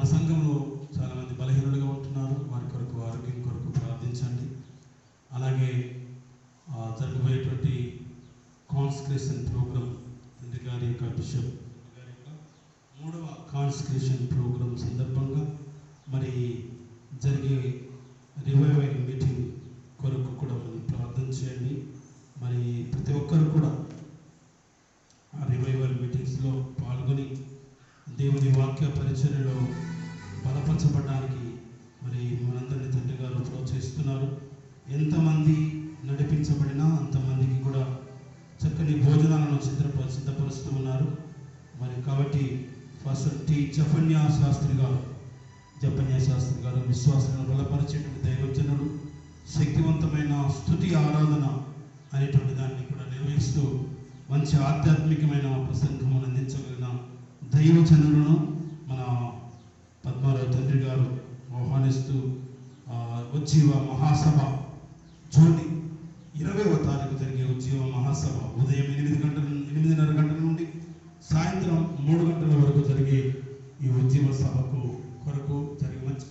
మన సంఘంలో చాలామంది బలహీనులుగా ఉంటున్నారు. వారి కొరకు ఆరోగ్యం కొరకు ప్రార్థించండి. అలాగే జరగబోయేటువంటి కాన్సక్రేషన్ ప్రోగ్రాం తండ్రి గారి యొక్క బిషప్ గారి యొక్క 3వ కాన్సక్రేషన్ ప్రోగ్రాం సందర్భంగా మరి జరిగే రివైవల్ మీటింగ్ కొరకు కూడా మనం ప్రార్థన చేయండి. మరి ప్రతి ఒక్కరు కూడా ఆ రివైవల్ మీటింగ్స్లో పాల్గొని దేవుని వాక్య పరిచర్యలో బలపరచబడడానికి మరి మనందరినీ తండ్రి గారు ప్రోత్సహిస్తున్నారు. ఎంతమంది నడిపించబడినా అంతమందికి కూడా చక్కని భోజనాలను సిద్ధపరుస్తూ ఉన్నారు. మరి కాబట్టి ఫస్ట్ జపన్య శాస్త్రి గారు విశ్వాసాలను బలపరిచేటువంటి దైవజనుడు, శక్తివంతమైన స్తుతి ఆరాధన అనేటువంటి దాన్ని కూడా నిర్వహిస్తూ మంచి ఆధ్యాత్మికమైన ప్రసంగం అందించగలిగిన దైవజనులను మన పద్మారావు తండ్రి గారు ఆహ్వానిస్తూ ఉజ్జీవ మహాసభ జూన్ 20వ తారీఖు జరిగే ఉజ్జీవ మహాసభ ఉదయం 8:30 గంటల నుండి సాయంత్రం 3 గంటల వరకు జరిగే ఈ ఉజ్జీవ సభకు కొరకు జరిగే మంచి